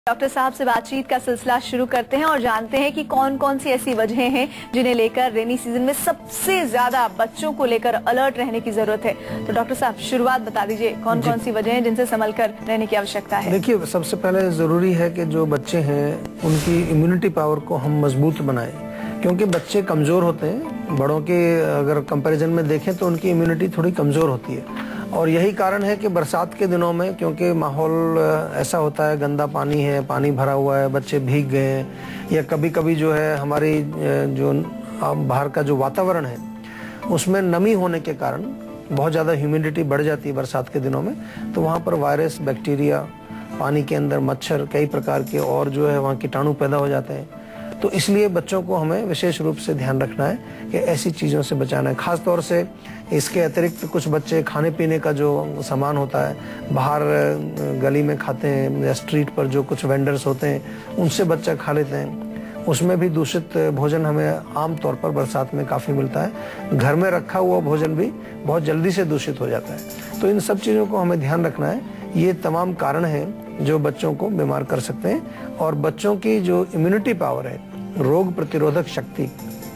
Doctor साहब से बातचीत का सिलसिला शुरू करते हैं और जानते हैं कि कौन कौन सी ऐसी वजहें हैं जिन्हें लेकर रेनी सीजन में सबसे ज्यादा बच्चों को लेकर अलर्ट रहने की जरूरत है। तो डॉक्टर साहब शुरुआत बता दीजिए, कौन कौन सी वजहें हैं जिनसे संभल कर रहने की आवश्यकता है। देखिए, सबसे पहले जरूरी है कि जो बच्चे हैं उनकी इम्यूनिटी पावर को हम मजबूत बनाएं, क्योंकि बच्चे कमजोर होते हैं। बड़ों के अगर कंपैरिजन में देखें तो उनकी इम्यूनिटी थोड़ी कमजोर होती है, और यही कारण है कि बरसात के दिनों में, क्योंकि माहौल ऐसा होता है, गंदा पानी है, पानी भरा हुआ है, बच्चे भीग गए हैं, या कभी कभी जो है हमारी जो बाहर का जो वातावरण है उसमें नमी होने के कारण बहुत ज़्यादा ह्यूमिडिटी बढ़ जाती है बरसात के दिनों में, तो वहाँ पर वायरस, बैक्टीरिया, पानी के अंदर मच्छर, कई प्रकार के और जो है वहाँ कीटाणु पैदा हो जाते हैं। तो इसलिए बच्चों को हमें विशेष रूप से ध्यान रखना है कि ऐसी चीज़ों से बचाना है। खास तौर से इसके अतिरिक्त कुछ बच्चे खाने पीने का जो सामान होता है बाहर गली में खाते हैं, या स्ट्रीट पर जो कुछ वेंडर्स होते हैं उनसे बच्चा खा लेते हैं, उसमें भी दूषित भोजन हमें आम तौर पर बरसात में काफ़ी मिलता है। घर में रखा हुआ भोजन भी बहुत जल्दी से दूषित हो जाता है। तो इन सब चीज़ों को हमें ध्यान रखना है। ये तमाम कारण हैं जो बच्चों को बीमार कर सकते हैं, और बच्चों की जो इम्यूनिटी पावर है, रोग प्रतिरोधक शक्ति,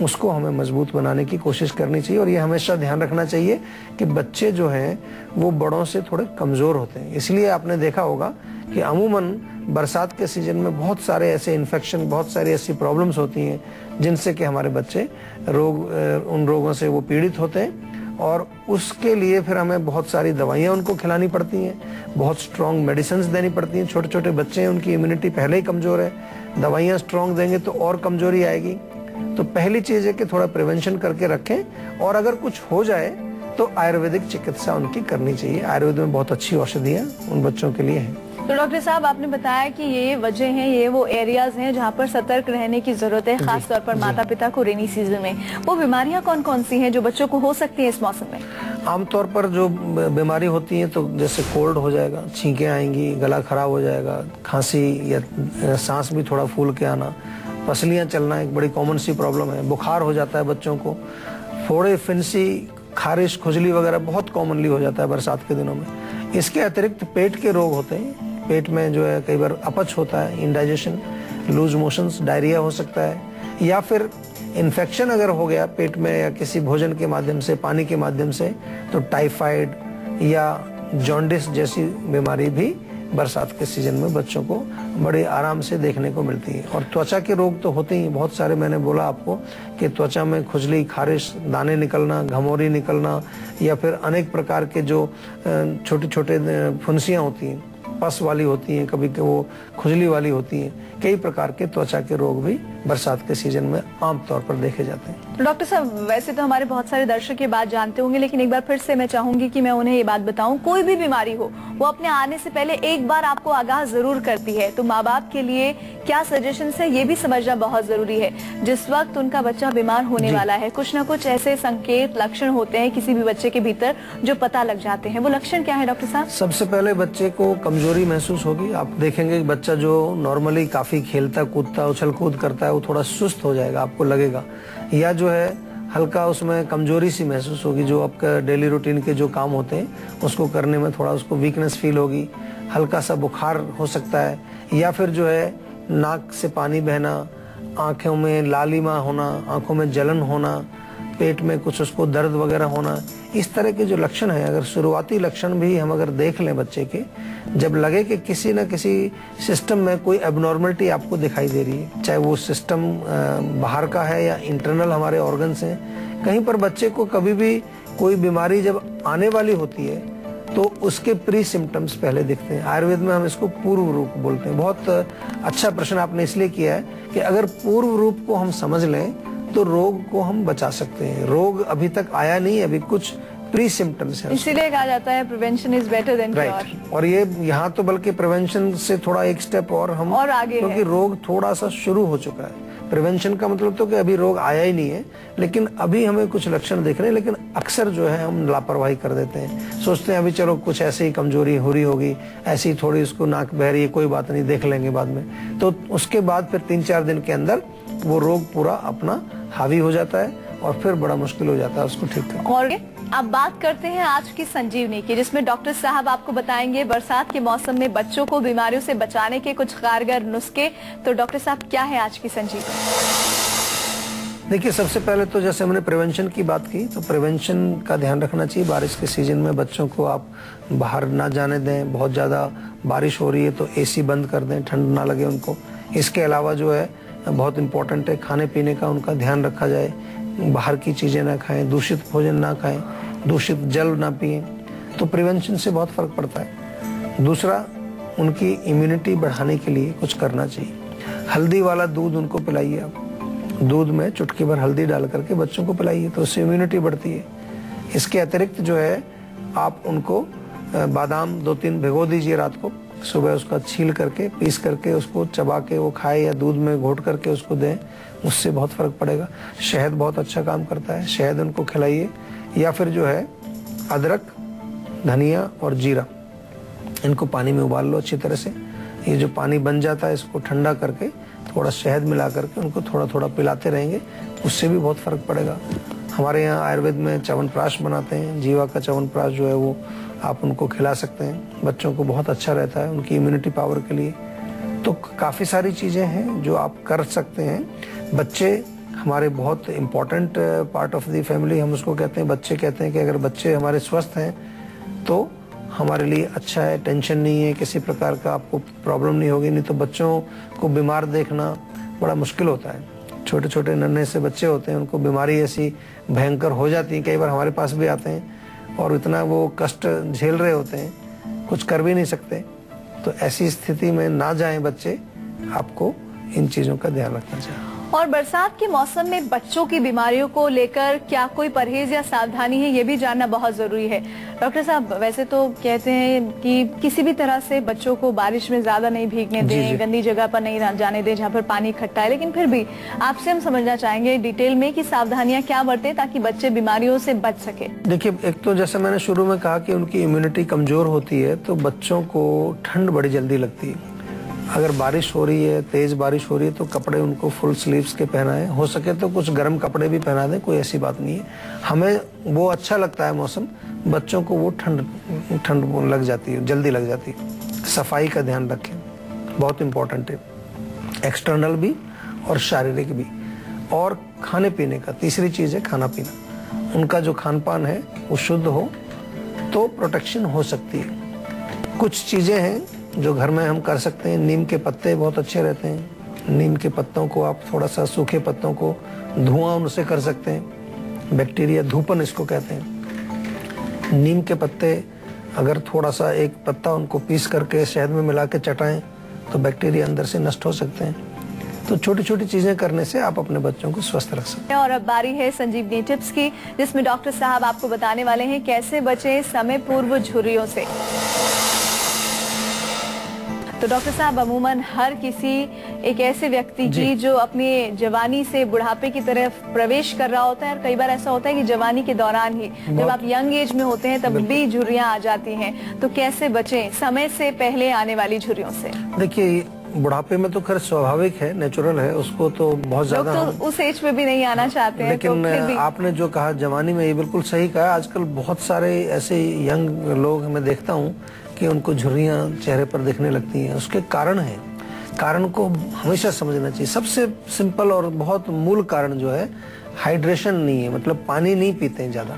उसको हमें मजबूत बनाने की कोशिश करनी चाहिए। और ये हमेशा ध्यान रखना चाहिए कि बच्चे जो हैं वो बड़ों से थोड़े कमज़ोर होते हैं। इसलिए आपने देखा होगा कि अमूमन बरसात के सीजन में बहुत सारे ऐसे इन्फेक्शन, बहुत सारी ऐसी प्रॉब्लम्स होती हैं जिनसे कि हमारे बच्चे उन रोगों से वो पीड़ित होते हैं, और उसके लिए फिर हमें बहुत सारी दवाइयाँ उनको खिलानी पड़ती हैं, बहुत स्ट्रॉन्ग मेडिसिन देनी पड़ती हैं। छोटे छोटे बच्चे हैं, उनकी इम्यूनिटी पहले ही कमज़ोर है, दवाइयाँ स्ट्रॉन्ग देंगे तो और कमजोरी आएगी। तो पहली चीज़ है कि थोड़ा प्रिवेंशन करके रखें, और अगर कुछ हो जाए तो आयुर्वेदिक चिकित्सा उनकी करनी चाहिए। आयुर्वेद में बहुत अच्छी औषधियाँ उन बच्चों के लिए हैं। तो डॉक्टर साहब, आपने बताया कि ये वजह हैं, ये वो एरियाज हैं जहाँ पर सतर्क रहने की जरूरत है, खास तौर पर माता पिता को रेनी सीजन में। वो बीमारियाँ कौन कौन सी हैं जो बच्चों को हो सकती है इस मौसम में? आमतौर पर जो बीमारी होती है, तो जैसे कोल्ड हो जाएगा, छींकें आएंगी, गला खराब हो जाएगा, खांसी या सांस भी थोड़ा फूल के आना, पसलियाँ चलना एक बड़ी कॉमन सी प्रॉब्लम है, बुखार हो जाता है बच्चों को, फोड़े, फिंसी, खारिश, खुजली वगैरह बहुत कॉमनली हो जाता है बरसात के दिनों में। इसके अतिरिक्त पेट के रोग होते हैं, पेट में जो है कई बार अपच होता है, इंडाइजेशन, लूज मोशंस, डायरिया हो सकता है, या फिर इन्फेक्शन अगर हो गया पेट में या किसी भोजन के माध्यम से, पानी के माध्यम से, तो टाइफाइड या जॉन्डिस जैसी बीमारी भी बरसात के सीजन में बच्चों को बड़े आराम से देखने को मिलती है। और त्वचा के रोग तो होते ही बहुत सारे, मैंने बोला आपको कि त्वचा में खुजली, खारिश, दाने निकलना, घमौरी निकलना, या फिर अनेक प्रकार के जो छोटे छोटे फुंसियाँ होती हैं, पस वाली होती हैं, कभी वो खुजली वाली होती हैं, कई प्रकार के त्वचा के रोग भी बरसात के सीजन में आमतौर पर देखे जाते हैं। डॉक्टर साहब, वैसे तो हमारे बहुत सारे दर्शक ये बात जानते होंगे, लेकिन एक बार फिर से मैं चाहूंगी कि मैं उन्हें ये बात बताऊं, कोई भी बीमारी हो वो अपने आने से पहले एक बार आपको आगाह जरूर करती है। तो माँ बाप के लिए क्या सजेशन है ये भी समझना बहुत जरूरी है। जिस वक्त उनका बच्चा बीमार होने वाला है, कुछ न कुछ ऐसे संकेत, लक्षण होते हैं किसी भी बच्चे के भीतर जो पता लग जाते हैं। वो लक्षण क्या है डॉक्टर साहब? सबसे पहले बच्चे को कमजोरी महसूस होगी। आप देखेंगे कि बच्चा जो नॉर्मली काफी खेलता कूदता, उछल कूद करता है, वो थोड़ा सुस्त हो जाएगा, आपको लगेगा, या जो है हल्का उसमें कमजोरी सी महसूस होगी। जो आपका डेली रूटीन के जो काम होते हैं उसको करने में थोड़ा उसको वीकनेस फील होगी, हल्का सा बुखार हो सकता है, या फिर जो है नाक से पानी बहना, आंखों में लालिमा होना, आंखों में जलन होना, पेट में कुछ उसको दर्द वगैरह होना। इस तरह के जो लक्षण हैं, अगर शुरुआती लक्षण भी हम अगर देख लें बच्चे के, जब लगे कि किसी न किसी सिस्टम में कोई एबनॉर्मलिटी आपको दिखाई दे रही है, चाहे वो सिस्टम बाहर का है या इंटरनल हमारे ऑर्गन्स हैं, कहीं पर बच्चे को कभी भी कोई बीमारी जब आने वाली होती है तो उसके प्री सिम्टम्स पहले दिखते हैं। आयुर्वेद में हम इसको पूर्व रूप बोलते हैं। बहुत अच्छा प्रश्न आपने इसलिए किया है कि अगर पूर्व रूप को हम समझ लें तो रोग को हम बचा सकते हैं। रोग अभी तक आया नहीं, अभी कुछ प्री सिम्टम्स हैं। इसीलिए कहा जाता है prevention is better than cure. और ये यहाँ तो बल्कि प्रिवेंशन से थोड़ा एक स्टेप और हम और आगे, क्योंकि रोग थोड़ा सा शुरू हो चुका है। प्रिवेंशन का मतलब तो कि अभी रोग आया ही नहीं है, लेकिन अभी हमें कुछ लक्षण दिख रहे हैं, लेकिन अक्सर जो है हम लापरवाही कर देते हैं, सोचते हैं अभी चलो कुछ ऐसे ही कमजोरी हो रही होगी, ऐसी थोड़ी उसको नाक बह रही है, कोई बात नहीं, देख लेंगे बाद में। तो उसके बाद फिर 3-4 दिन के अंदर वो रोग पूरा अपना हावी हो जाता है और फिर बड़ा मुश्किल हो जाता है उसको ठीक करना। और अब बात करते हैं आज की संजीवनी की, जिसमें डॉक्टर साहब आपको बताएंगे बरसात के मौसम में बच्चों को बीमारियों से बचाने के कुछ कारगर नुस्खे। तो डॉक्टर साहब, क्या है आज की संजीवनी? देखिए, सबसे पहले तो जैसे हमने प्रिवेंशन की बात की, तो प्रिवेंशन का ध्यान रखना चाहिए। बारिश के सीजन में बच्चों को आप बाहर ना जाने दें। बहुत ज़्यादा बारिश हो रही है तो एसी बंद कर दें, ठंड ना लगे उनको। इसके अलावा जो है बहुत इम्पोर्टेंट है, खाने पीने का उनका ध्यान रखा जाए। बाहर की चीज़ें ना खाएं, दूषित भोजन ना खाएं, दूषित जल ना पिएं। तो प्रिवेंशन से बहुत फर्क पड़ता है। दूसरा, उनकी इम्यूनिटी बढ़ाने के लिए कुछ करना चाहिए। हल्दी वाला दूध उनको पिलाइए आप। दूध में चुटकी भर हल्दी डाल करके बच्चों को पिलाइए, तो उससे इम्यूनिटी बढ़ती है। इसके अतिरिक्त जो है आप उनको बादाम 2-3 भिगो दीजिए रात को, सुबह उसका छील करके पीस करके उसको चबा के वो खाए या दूध में घोट करके उसको दें, उससे बहुत फर्क पड़ेगा। शहद बहुत अच्छा काम करता है, शहद उनको खिलाइए। या फिर जो है अदरक, धनिया और जीरा, इनको पानी में उबाल लो अच्छी तरह से। ये जो पानी बन जाता है इसको ठंडा करके थोड़ा शहद मिला करके उनको थोड़ा थोड़ा पिलाते रहेंगे, उससे भी बहुत फर्क पड़ेगा। हमारे यहाँ आयुर्वेद में च्यवनप्राश बनाते हैं, जीवा का च्यवनप्राश जो है वो आप उनको खिला सकते हैं। बच्चों को बहुत अच्छा रहता है उनकी इम्यूनिटी पावर के लिए। तो काफ़ी सारी चीज़ें हैं जो आप कर सकते हैं। बच्चे हमारे बहुत important part of the family, हम उसको कहते हैं। बच्चे कहते हैं कि अगर बच्चे हमारे स्वस्थ हैं तो हमारे लिए अच्छा है, टेंशन नहीं है, किसी प्रकार का आपको प्रॉब्लम नहीं होगी। नहीं तो बच्चों को बीमार देखना बड़ा मुश्किल होता है। छोटे छोटे नन्हे से बच्चे होते हैं, उनको बीमारी ऐसी भयंकर हो जाती है, कई बार हमारे पास भी आते हैं और इतना वो कष्ट झेल रहे होते हैं, कुछ कर भी नहीं सकते। तो ऐसी स्थिति में ना जाएं बच्चे, आपको इन चीज़ों का ध्यान रखना चाहिए। और बरसात के मौसम में बच्चों की बीमारियों को लेकर क्या कोई परहेज या सावधानी है, ये भी जानना बहुत जरूरी है। डॉक्टर साहब, वैसे तो कहते हैं कि किसी भी तरह से बच्चों को बारिश में ज्यादा नहीं भीगने दें, गंदी जगह पर नहीं जाने दें जहाँ पर पानी इकट्ठा है, लेकिन फिर भी आपसे हम समझना चाहेंगे डिटेल में कि सावधानियां क्या बरतें ताकि बच्चे बीमारियों से बच सके। देखिए, एक तो जैसे मैंने शुरू में कहा कि उनकी इम्यूनिटी कमजोर होती है, तो बच्चों को ठंड बड़ी जल्दी लगती है। अगर बारिश हो रही है, तेज बारिश हो रही है, तो कपड़े उनको फुल स्लीव्स के पहनाएं। हो सके तो कुछ गर्म कपड़े भी पहना दें, कोई ऐसी बात नहीं है। हमें वो अच्छा लगता है मौसम, बच्चों को वो ठंड लग जाती है, जल्दी लग जाती है। सफाई का ध्यान रखें, बहुत इम्पोर्टेंट है, एक्सटर्नल भी और शारीरिक भी। और खाने पीने का, तीसरी चीज़ है खाना पीना। उनका जो खान पान है वो शुद्ध हो तो प्रोटेक्शन हो सकती है। कुछ चीज़ें हैं जो घर में हम कर सकते हैं। नीम के पत्ते बहुत अच्छे रहते हैं। नीम के पत्तों को आप थोड़ा सा, सूखे पत्तों को धुआं उनसे कर सकते हैं। बैक्टीरिया, धूपन इसको कहते हैं। नीम के पत्ते अगर थोड़ा सा एक पत्ता उनको पीस करके शहद में मिला के चटाएं तो बैक्टीरिया अंदर से नष्ट हो सकते हैं। तो छोटी छोटी चीजें करने से आप अपने बच्चों को स्वस्थ रख सकते हैं। और अब बारी है संजीवनी टिप्स की, जिसमें डॉक्टर साहब आपको बताने वाले हैं कैसे बचें समय पूर्व झुर्रियों से। तो डॉक्टर साहब, अमूमन हर किसी एक ऐसे व्यक्ति की जो अपनी जवानी से बुढ़ापे की तरफ प्रवेश कर रहा होता है, और कई बार ऐसा होता है कि जवानी के दौरान ही, जब आप यंग एज में होते हैं, तब भी झुर्रियां आ जाती हैं। तो कैसे बचें समय से पहले आने वाली झुर्रियों से? देखिए, बुढ़ापे में तो खैर स्वाभाविक है, नेचुरल है, उसको तो बहुत ज्यादा तो उस एज पे भी नहीं आना चाहते हैं। लेकिन तो आपने जो कहा जवानी में, ये बिल्कुल सही कहा। आजकल बहुत सारे ऐसे यंग लोग मैं देखता हूँ कि उनको झुर्रियाँ चेहरे पर दिखने लगती हैं। उसके कारण है, कारण को हमेशा समझना चाहिए। सबसे सिंपल और बहुत मूल कारण जो है, हाइड्रेशन नहीं है, मतलब पानी नहीं पीते हैं ज्यादा।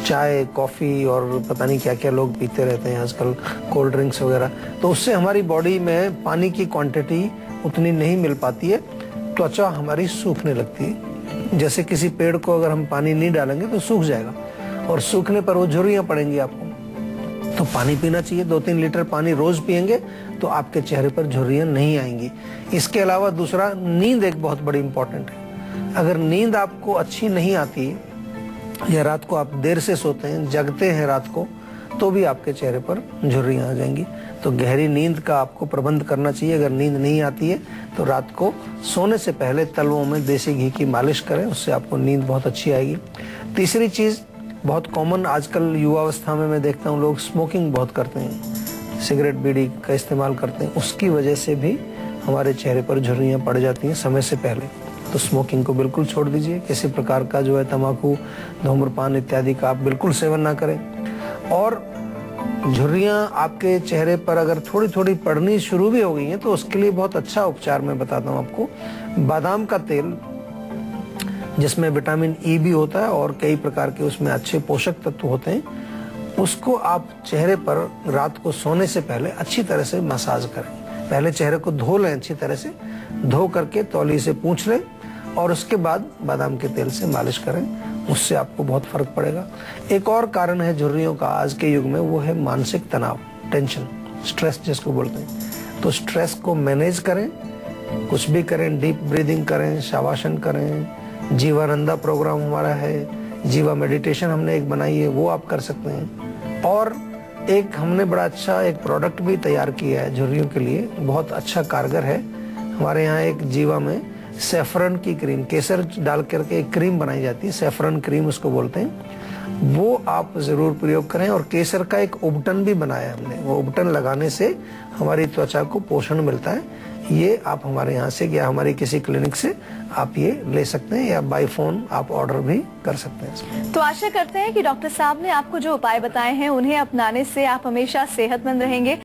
चाय, कॉफी और पता नहीं क्या क्या लोग पीते रहते हैं आजकल, कोल्ड ड्रिंक्स वगैरह। तो उससे हमारी बॉडी में पानी की क्वांटिटी उतनी नहीं मिल पाती है, त्वचा हमारी सूखने लगती है। जैसे किसी पेड़ को अगर हम पानी नहीं डालेंगे तो सूख जाएगा, और सूखने पर वो झुर्रियाँ पड़ेंगी आपको। तो पानी पीना चाहिए, 2-3 लीटर पानी रोज पिएंगे तो आपके चेहरे पर झुर्रियाँ नहीं आएंगी। इसके अलावा दूसरा, नींद एक बहुत बड़ी इंपॉर्टेंट है। अगर नींद आपको अच्छी नहीं आती या रात को आप देर से सोते हैं, जगते हैं रात को, तो भी आपके चेहरे पर झुर्रियाँ आ जाएंगी। तो गहरी नींद का आपको प्रबंध करना चाहिए। अगर नींद नहीं आती है तो रात को सोने से पहले तलवों में देसी घी की मालिश करें, उससे आपको नींद बहुत अच्छी आएगी। तीसरी चीज़, बहुत कॉमन आजकल युवावस्था में मैं देखता हूँ, लोग स्मोकिंग बहुत करते हैं, सिगरेट बीड़ी का इस्तेमाल करते हैं। उसकी वजह से भी हमारे चेहरे पर झुर्रियाँ पड़ जाती हैं समय से पहले। तो स्मोकिंग को बिल्कुल छोड़ दीजिए। किसी प्रकार का जो है तंबाकू, धूम्रपान इत्यादि का आप बिल्कुल सेवन ना करें। और झुर्रियां आपके चेहरे पर अगर थोड़ी थोड़ी पड़नी शुरू भी हो गई हैं तो उसके लिए बहुत अच्छा उपचार मैं बताता हूँ आपको। बादाम का तेल, जिसमें विटामिन ई भी होता है और कई प्रकार के उसमें अच्छे पोषक तत्व होते हैं, उसको आप चेहरे पर रात को सोने से पहले अच्छी तरह से मसाज करें। पहले चेहरे को धो लें, अच्छी तरह से धो करके तौली से पोंछ लें और उसके बाद बादाम के तेल से मालिश करें। उससे आपको बहुत फर्क पड़ेगा। एक और कारण है झुर्रियों का आज के युग में, वो है मानसिक तनाव, टेंशन, स्ट्रेस जिसको बोलते हैं। तो स्ट्रेस को मैनेज करें, कुछ भी करें, डीप ब्रीदिंग करें, शवासन करें, जीवानंदा प्रोग्राम हमारा है, जीवा मेडिटेशन हमने एक बनाई है, वो आप कर सकते हैं। और एक हमने बड़ा अच्छा एक प्रोडक्ट भी तैयार किया है झुर्रियों के लिए, बहुत अच्छा कारगर है। हमारे यहाँ एक जीवा में सैफरन की क्रीम, केसर डाल करके एक क्रीम बनाई जाती है, सैफरन क्रीम उसको बोलते हैं, वो आप जरूर प्रयोग करें। और केसर का एक उबटन भी बनाया हमने, वो उबटन लगाने से हमारी त्वचा को पोषण मिलता है। ये आप हमारे यहाँ से या हमारी किसी क्लिनिक से आप ये ले सकते हैं या बाय फोन आप ऑर्डर भी कर सकते हैं। तो आशा करते हैं कि डॉक्टर साहब ने आपको जो उपाय बताए हैं उन्हें अपनाने से आप हमेशा सेहतमंद रहेंगे।